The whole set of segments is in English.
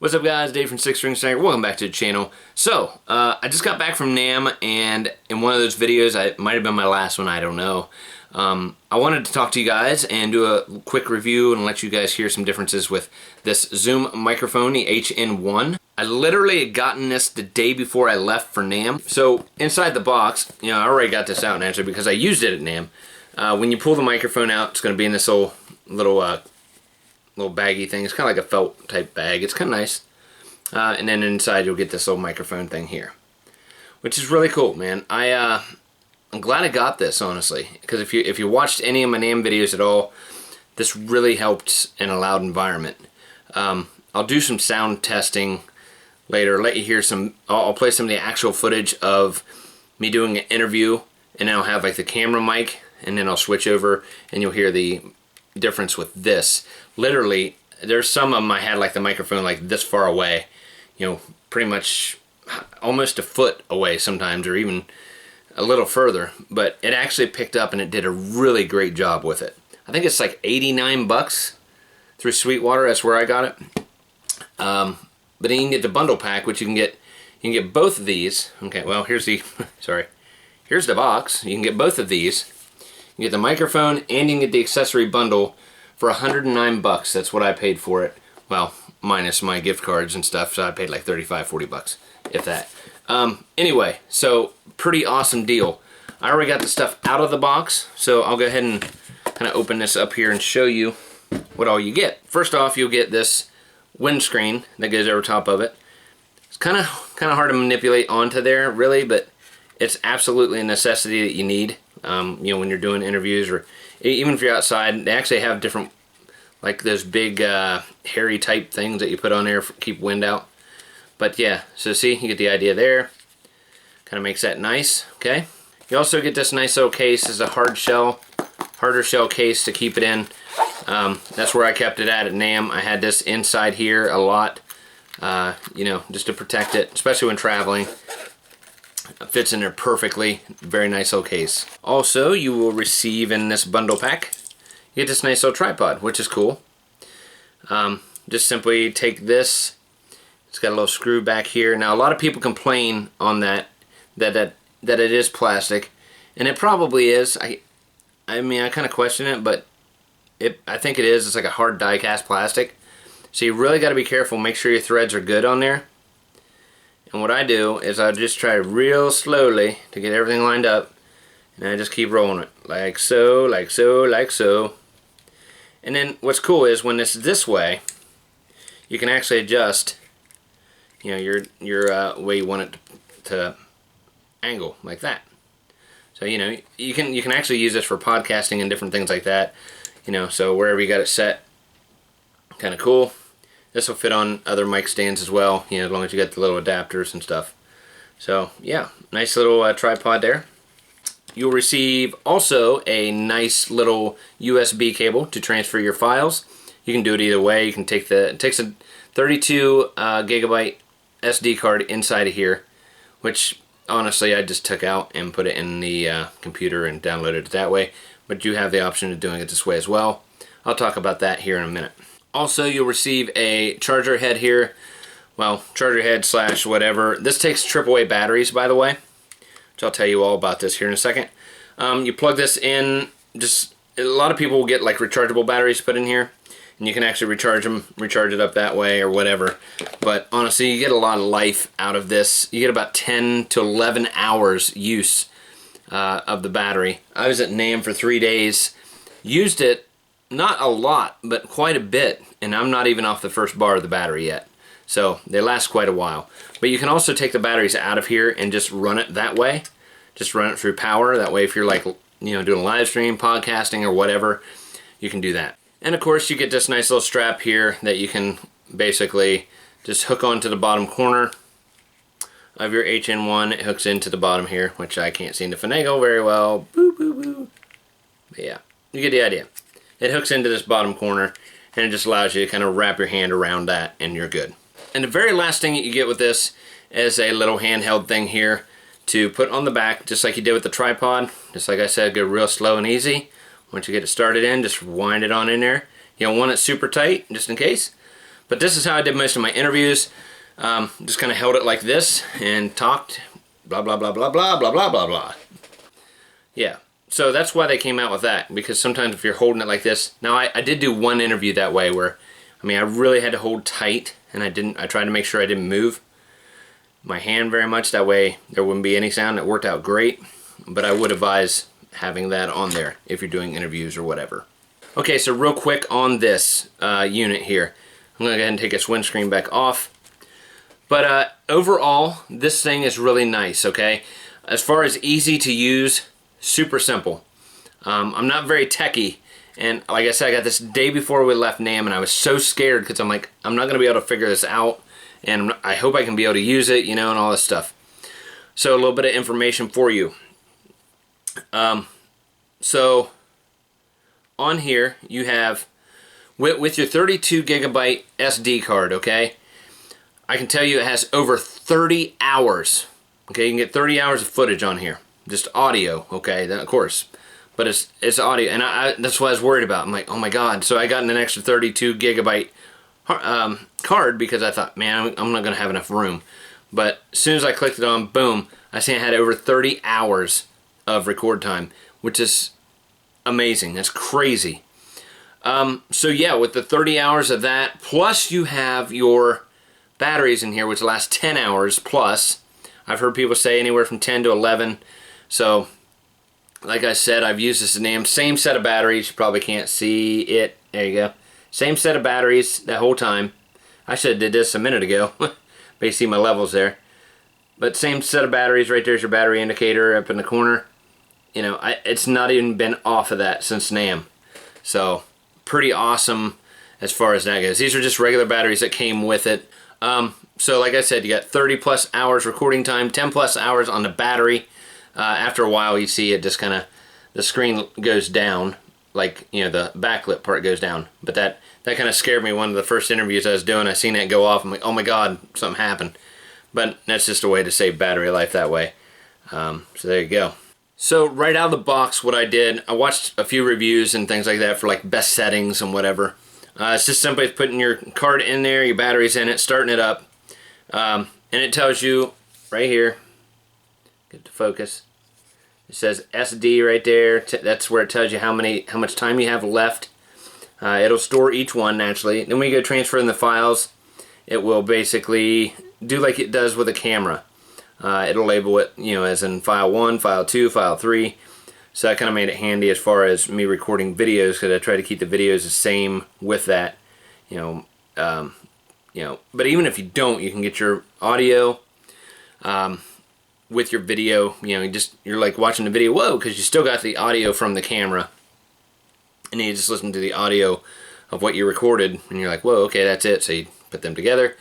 What's up guys, Dave from Six String Sniper. Welcome back to the channel. So, I just got back from Namm, and in one of those videos, it might have been my last one, I don't know. I wanted to talk to you guys and do a quick review and let you guys hear some differences with this Zoom microphone, the H1n. I literally had gotten this the day before I left for Namm. So, inside the box, I already got this out naturally because I used it at Namm. When you pull the microphone out, it's going to be in this little baggy thing. It's kind of like a felt type bag. It's kind of nice. And then inside you'll get this little microphone thing here, which is really cool, man. I'm glad I got this, honestly, because if you watched any of my Namm videos at all, this really helped in a loud environment. I'll do some sound testing later, let you hear some. I'll play some of the actual footage of me doing an interview, and then I'll have like the camera mic, and then I'll switch over and you'll hear the difference with this. Literally, there's some of them I had like the microphone like this far away, pretty much almost a foot away sometimes, or even a little further, but it actually picked up and it did a really great job with it. I think it's like 89 bucks through Sweetwater. That's where I got it. But then you can get the bundle pack, which you can get both of these. Okay, well, here's the here's the box. You can get both of these. You get the microphone and you can get the accessory bundle for 109 bucks. That's what I paid for it. Well, minus my gift cards and stuff, so I paid like 35, 40 bucks, if that. Anyway, so pretty awesome deal. I already got the stuff out of the box, so I'll go ahead and kind of open this up here and show you what all you get. First off, you'll get this windscreen that goes over top of it. It's kind of hard to manipulate onto there, really, but it's absolutely a necessity that you need. When you're doing interviews, or even if you're outside, they actually have different, like those big hairy type things that you put on there to keep wind out. But yeah, so see, you get the idea there. Kind of makes that nice, okay? You also get this nice little case. It's a harder shell case to keep it in. That's where I kept it at Namm. I had this inside here a lot, just to protect it, especially when traveling. It fits in there perfectly. Very nice little case. Also, you will receive in this bundle pack, you get this nice little tripod, which is cool. Just simply take this. It's got a little screw back here. Now, a lot of people complain on that it is plastic, and it probably is. I mean, I kind of question it, but I think it is. It's like a hard die-cast plastic, so you really got to be careful. Make sure your threads are good on there. And what I do is I just try real slowly to get everything lined up, and I just keep rolling it like so, like so, like so. And then what's cool is when it's this way, you can actually adjust, your way you want it to angle, like that. So you can actually use this for podcasting and different things like that. So wherever you got it set, kind of cool. This will fit on other mic stands as well, as long as you got the little adapters and stuff. So yeah, nice little tripod there. You'll receive also a nice little USB cable to transfer your files. You can do it either way. You can take it takes a 32 gigabyte SD card inside of here, which honestly I just took out and put it in the computer and downloaded it that way. But you have the option of doing it this way as well. I'll talk about that here in a minute. Also, you'll receive a charger head here. Well, charger head / whatever. This takes AAA batteries, by the way, which I'll tell you all about this here in a second. You plug this in. A lot of people will get like rechargeable batteries put in here, and you can actually recharge it up that way or whatever. But honestly, you get a lot of life out of this. You get about 10 to 11 hours use of the battery. I was at Namm for 3 days. Used it. Not a lot, but quite a bit, and I'm not even off the first bar of the battery yet. So they last quite a while. But you can also take the batteries out of here and just run it that way. Just run it through power. That way if you're like, doing a live stream, podcasting, or whatever, you can do that. And of course you get this nice little strap here that you can basically just hook onto the bottom corner of your H1n. It hooks into the bottom here, which I can't seem to finagle very well. Boo, boo, boo. But yeah, you get the idea. It hooks into this bottom corner, and it just allows you to kind of wrap your hand around that, and you're good. And the very last thing that you get with this is a little handheld thing here to put on the back, just like you did with the tripod. Just like I said, go real slow and easy. Once you get it started in, just wind it on in there. You don't want it super tight, just in case. But this is how I did most of my interviews. Just kind of held it like this and talked, blah, blah, blah, blah, blah, blah, blah, blah, blah. Yeah, so that's why they came out with that, because sometimes if you're holding it like this, now I did do one interview that way where, I mean, I really had to hold tight, and I tried to make sure I didn't move my hand very much, that way there wouldn't be any sound. It worked out great, but I would advise having that on there if you're doing interviews or whatever. Okay, so real quick on this unit here, I'm gonna go ahead and take this windscreen back off. But overall, this thing is really nice, okay? As far as easy to use, super simple. I'm not very techy, and like I said, I got this day before we left Namm, and I was so scared because I'm like, I'm not going to be able to figure this out, and I hope I can be able to use it, you know, and all this stuff. So a little bit of information for you. So on here, you have, with your 32 gigabyte SD card, okay? I can tell you it has over 30 hours. Okay, you can get 30 hours of footage on here. Just audio, okay, then of course. But it's audio, and that's what I was worried about. I'm like, oh my god. So I got an extra 32 gigabyte card because I thought, man, I'm not going to have enough room. But as soon as I clicked it on, boom, I see I had over 30 hours of record time, which is amazing. That's crazy. So yeah, with the 30 hours of that, plus you have your batteries in here, which last 10 hours plus. I've heard people say anywhere from 10 to 11. So, like I said, I've used this Namm. Same set of batteries. You probably can't see it. There you go. Same set of batteries that whole time. I should have did this a minute ago. But you see my levels there. But same set of batteries. Right there's your battery indicator up in the corner. You know, it's not even been off of that since Namm. So, pretty awesome as far as that goes. These are just regular batteries that came with it. So like I said, you got 30 plus hours recording time, 10 plus hours on the battery. After a while you see it just kind of, the screen goes down, like, you know, the backlit part goes down. But that kind of scared me. One of the first interviews I was doing, I seen that go off. I'm like, oh my god, something happened. But that's just a way to save battery life that way. So there you go. So right out of the box, what I did, I watched a few reviews and things like that for like best settings and whatever. It's just simply putting your card in there, your batteries in it, starting it up, and it tells you right here, get to focus, it says SD right there. That's where it tells you how much time you have left. It'll store each one naturally. Then when you go transfer in the files, it will basically do like it does with a camera. It'll label it, you know, as in file 1, file 2, file 3. So that kind of made it handy as far as me recording videos, because I try to keep the videos the same with that, you know. But even if you don't, you can get your audio with your video. You know, you're like watching the video, whoa, because you still got the audio from the camera, and then you just listen to the audio of what you recorded, and you're like, whoa, okay, that's it. So you put them together.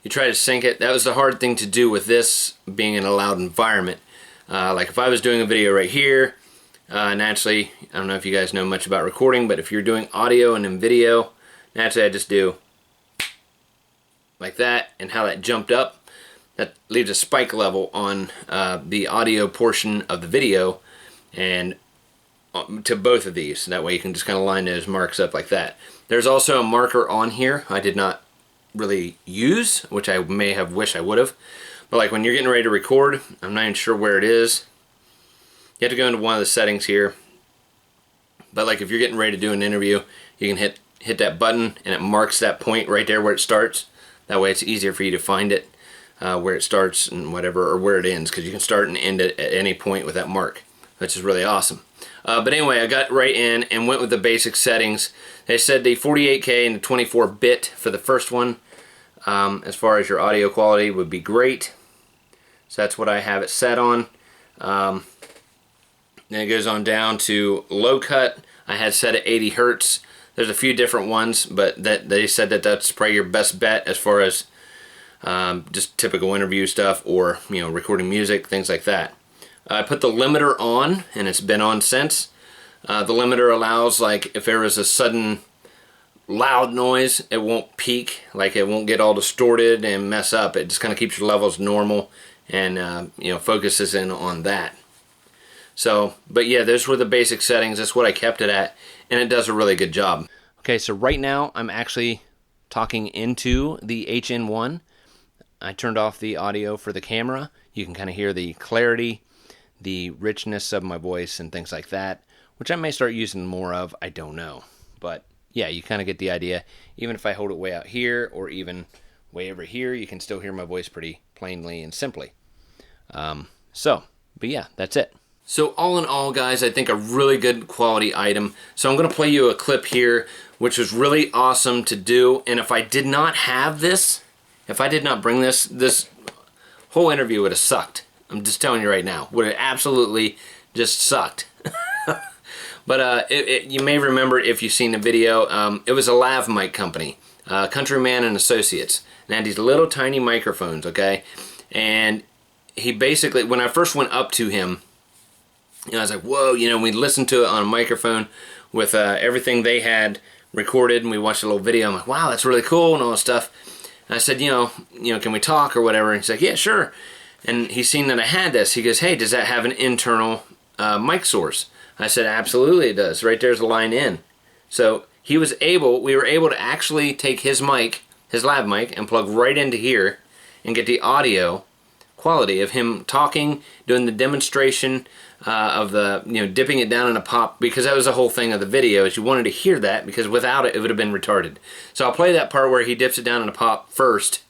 You try to sync it. That was the hard thing to do with this being in a loud environment. Like if I was doing a video right here. Naturally, I don't know if you guys know much about recording, but if you're doing audio and then video, naturally I just do like that, and how that jumped up, that leaves a spike level on the audio portion of the video, and to both of these. That way you can just kind of line those marks up like that. There's also a marker on here I did not really use, which I may have wished I would have. But like when you're getting ready to record, I'm not even sure where it is. You have to go into one of the settings here. But like if you're getting ready to do an interview, you can hit that button and it marks that point right there where it starts. That way it's easier for you to find it, where it starts and whatever, or where it ends, because you can start and end it at any point with that mark, which is really awesome. But anyway, I got right in and went with the basic settings. They said the 48K and the 24-bit for the first one, as far as your audio quality, would be great. So that's what I have it set on. Then it goes on down to low cut. I had set at 80 Hertz. There's a few different ones, but they said that that's probably your best bet as far as just typical interview stuff, or, you know, recording music, things like that. I put the limiter on, and it's been on since. The limiter allows, like, if there was a sudden loud noise, it won't peak, like it won't get all distorted and mess up. It just kind of keeps your levels normal and you know, focuses in on that. So, but yeah, those were the basic settings. That's what I kept it at, and it does a really good job. Okay, so right now I'm actually talking into the HN1. I turned off the audio for the camera. You can kind of hear the clarity, the richness of my voice and things like that, which I may start using more of. I don't know. But yeah, you kind of get the idea. Even if I hold it way out here or even way over here, you can still hear my voice pretty plainly and simply. But yeah, that's it. So all in all, guys, I think a really good quality item. So I'm going to play you a clip here, which was really awesome to do. And if I did not have this, if I did not bring this, this whole interview would have sucked. I'm just telling you right now. Would have absolutely just sucked. But you may remember if you've seen the video, it was a lav mic company, Countryman and Associates. And had these little tiny microphones, okay? And he basically, when I first went up to him, I was like, whoa, we listened to it on a microphone with everything they had recorded, and we watched a little video. I'm like, wow, that's really cool and all this stuff. And I said, can we talk or whatever? And he's like, yeah, sure. And he's seen that I had this. He goes, hey, does that have an internal mic source? I said, absolutely it does. Right there's a line in. So we were able to actually take his mic, his lav mic, and plug right into here and get the audio quality of him talking, doing the demonstration of the, dipping it down in a pop, because that was the whole thing of the video, is you wanted to hear that, because without it, it would have been retarded. So I'll play that part where he dips it down in a pop first,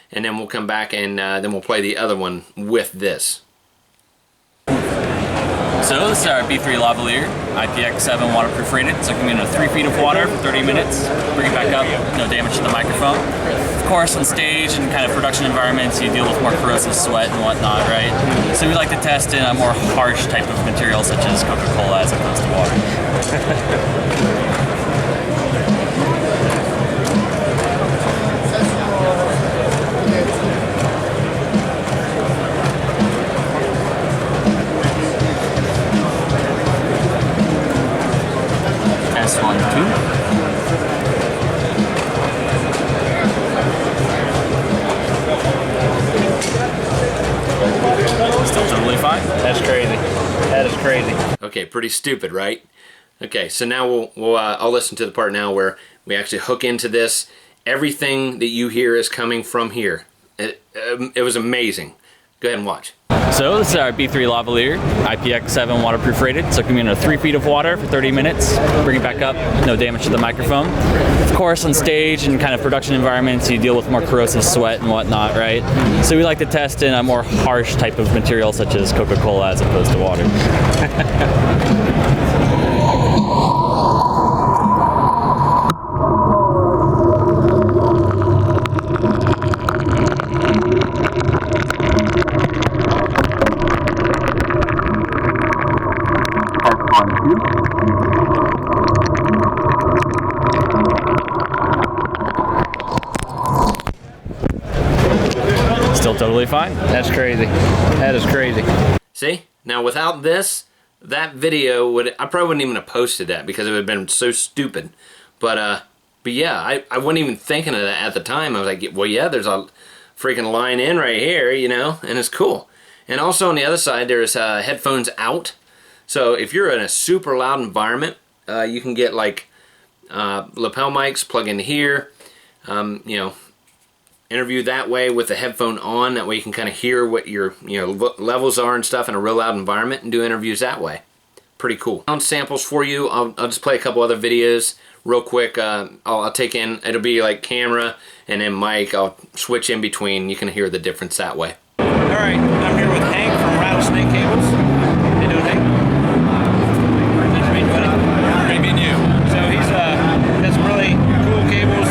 and then we'll come back and then we'll play the other one with this. So this is our B3 lavalier, IPX7 waterproof rated. So it can be in 3 feet of water for 30 minutes, bring it back up, no damage to the microphone. Of course, on stage and kind of production environments, you deal with more corrosive sweat and whatnot, right? So we like to test in a more harsh type of material, such as Coca-Cola, as opposed to water. Still totally fine. That's crazy. That is crazy. Okay, pretty stupid, right? Okay, so now I'll listen to the part now where we actually hook into this. Everything that you hear is coming from here. It was amazing. Go ahead and watch. So this is our B3 lavalier, IPX7 waterproof rated. So it can be in 3 feet of water for 30 minutes, bring it back up, no damage to the microphone. Of course, on stage and kind of production environments, you deal with more corrosive sweat and whatnot, right? So we like to test in a more harsh type of material, such as Coca-Cola, as opposed to water. Still totally fine. That's crazy. That is crazy. See? Now without this, that video I probably wouldn't even have posted that, because it would have been so stupid. But yeah, I wasn't even thinking of that at the time. I was like, well, yeah, there's a freaking line in right here, and it's cool. And also on the other side, there's headphones out. So if you're in a super loud environment, you can get like lapel mics, plug into here, interview that way with the headphone on. That way you can kind of hear what your levels are and stuff in a real loud environment, and do interviews that way. Pretty cool. Sound samples for you. I'll just play a couple other videos real quick. I'll take in, it'll be like camera and then mic. I'll switch in between. You can hear the difference that way. Alright, I'm here with Hank from Rattlesnake Cables. How you doing, Hank? Nice to meet you, buddy. Great meeting you. So he's has some really cool cables,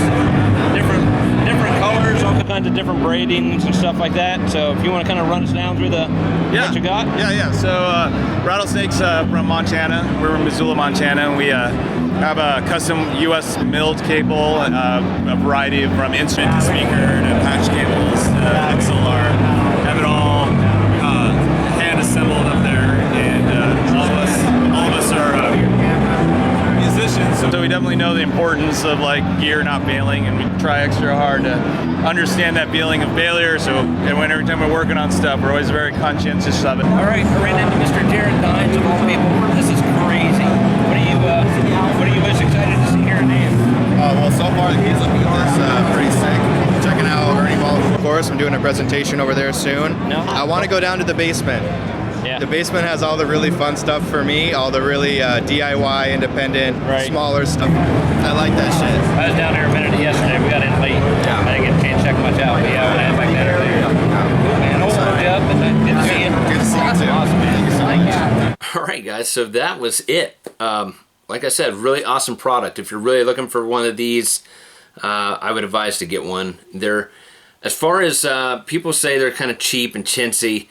different colors, all kinds of different braidings and stuff like that. So if you want to kind of run us down through what you got. Yeah. So Rattlesnake's from Montana. We're from Missoula, Montana, and we have a custom US milled cable, a variety from instrument to speaker to patch cables to XLR. Have it all hand assembled up there, and all of us are musicians, so we definitely know the importance of like gear not failing, and we try extra hard to understand that feeling of failure. So, and every time we're working on stuff, we're always very conscientious of it. All right, I ran into Mr. Jared Dines of all people. This is crazy. What are you most excited to see here in Namm? Well, so far the keys looking at this pretty sick. Checking out Ernie Ball, of course. I'm doing a presentation over there soon. No? I want to go down to the basement. Yeah. The basement has all the really fun stuff for me, all the really DIY, independent, Right. smaller stuff. I like that shit. I was down there a minute yesterday. We got in late. Yeah. I didn't get a chance to check much out. But yeah, when I had back there earlier. Cool, man. I'll look you up and good to see you. Good to see you too. Awesome, man. Thank you. All right, guys, so that was it. Like I said, really awesome product. If you're really looking for one of these, I would advise to get one. They're, as far as people say they're kind of cheap and chintzy,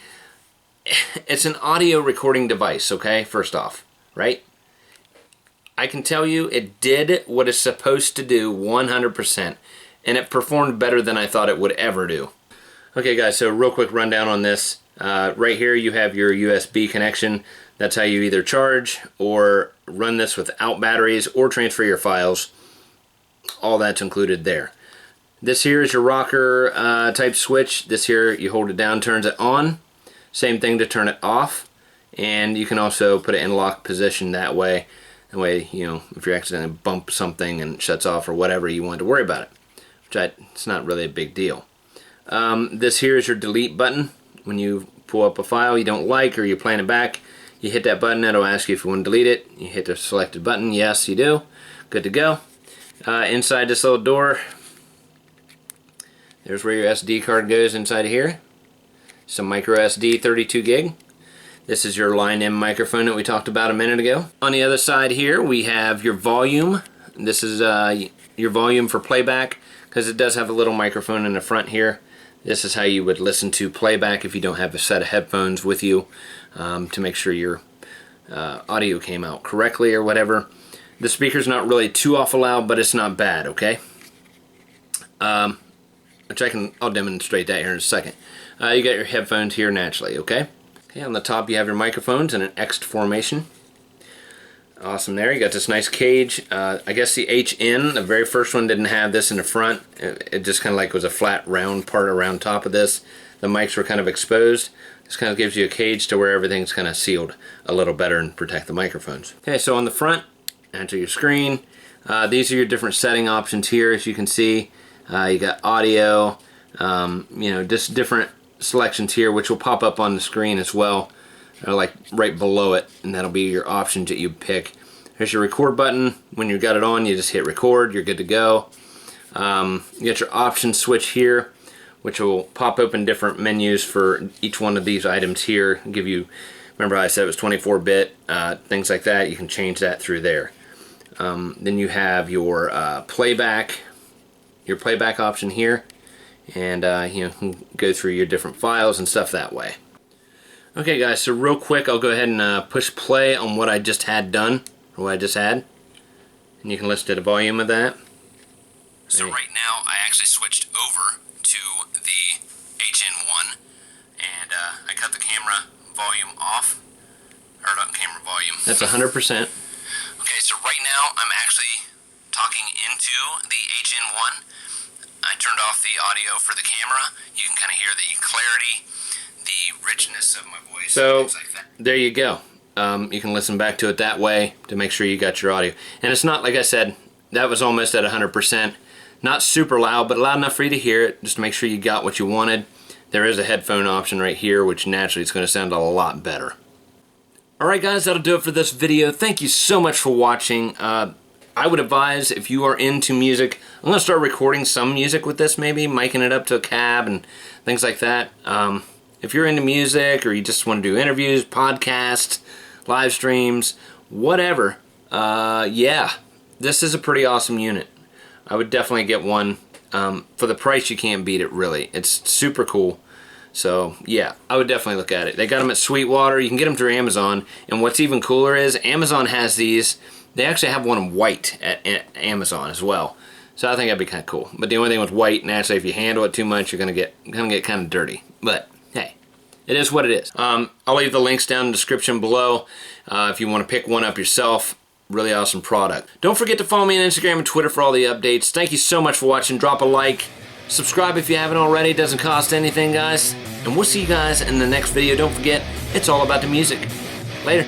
it's an audio recording device, okay, first off, right? I can tell you it did what it's supposed to do 100%, and it performed better than I thought it would ever do. Okay, guys, so real quick rundown on this. Right here you have your USB connection. That's how you either charge or run this without batteries or transfer your files. All that's included there. This here is your rocker type switch. This here, you hold it down, turns it on. Same thing to turn it off. And you can also put it in lock position that way. That way, you know, if you accidentally bump something and it shuts off or whatever, you want to worry about it. It's not really a big deal. This here is your delete button. When you pull up a file you don't like or you're playing it back, you hit that button, it'll ask you if you want to delete it. You hit the selected button, yes you do. Good to go. Inside this little door, there's where your SD card goes inside of here. Some micro SD 32 gig. This is your line-in microphone that we talked about a minute ago. On the other side here we have your volume. This is your volume for playback, because it does have a little microphone in the front here. This is how you would listen to playback if you don't have a set of headphones with you, to make sure your audio came out correctly or whatever. The speaker's not really too awful loud, but it's not bad, okay? Which I'll demonstrate that here in a second. You got your headphones here naturally, okay? Okay, on the top you have your microphones in an X formation. Awesome there. You got this nice cage. I guess the H1n, the very first one, didn't have this in the front. It just kind of like was a flat round part around top of this. The mics were kind of exposed. This kind of gives you a cage to where everything's kind of sealed a little better and protect the microphones. Okay, so on the front, enter your screen. These are your different setting options here, as you can see. You got audio, you know, just different selections here, which will pop up on the screen as well, like right below it, and that'll be your options that you pick. There's your record button. When you got it on, you just hit record, you're good to go. You got your options switch here, which will pop open different menus for each one of these items here. Give you, remember I said it was 24-bit, things like that. You can change that through there. Then you have your playback option here, and you can go through your different files and stuff that way. Okay guys, so real quick I'll go ahead and push play on what I just had done, or what I just had, and you can listen to the volume of that. So right now I actually switched over to the H1n, and I cut the camera volume off, or not camera volume. That's 100%. Okay, so right now I'm actually talking into the H1n. I turned off the audio for the camera. You can kind of hear the clarity, the richness of my voice, so things like that. There you go. You can listen back to it that way to make sure you got your audio. And it's not, like I said, that was almost at 100%. Not super loud, but loud enough for you to hear it, just to make sure you got what you wanted. There is a headphone option right here, which naturally is going to sound a lot better. Alright guys, that'll do it for this video. Thank you so much for watching. I would advise, if you are into music, I'm going to start recording some music with this, maybe miking it up to a cab and things like that. If you're into music, or you just want to do interviews, podcasts, live streams, whatever, yeah, this is a pretty awesome unit. I would definitely get one. For the price, you can't beat it, really. It's super cool. So, yeah, I would definitely look at it. They got them at Sweetwater. You can get them through Amazon. And what's even cooler is Amazon has these. They actually have one in white at Amazon as well. So I think that'd be kind of cool. But the only thing with white, naturally, if you handle it too much, you're gonna get kind of dirty. But hey, it is what it is. I'll leave the links down in the description below if you want to pick one up yourself. Really awesome product. Don't forget to follow me on Instagram and Twitter for all the updates. Thank you so much for watching. Drop a like. Subscribe if you haven't already. It doesn't cost anything, guys. And we'll see you guys in the next video. Don't forget, it's all about the music. Later.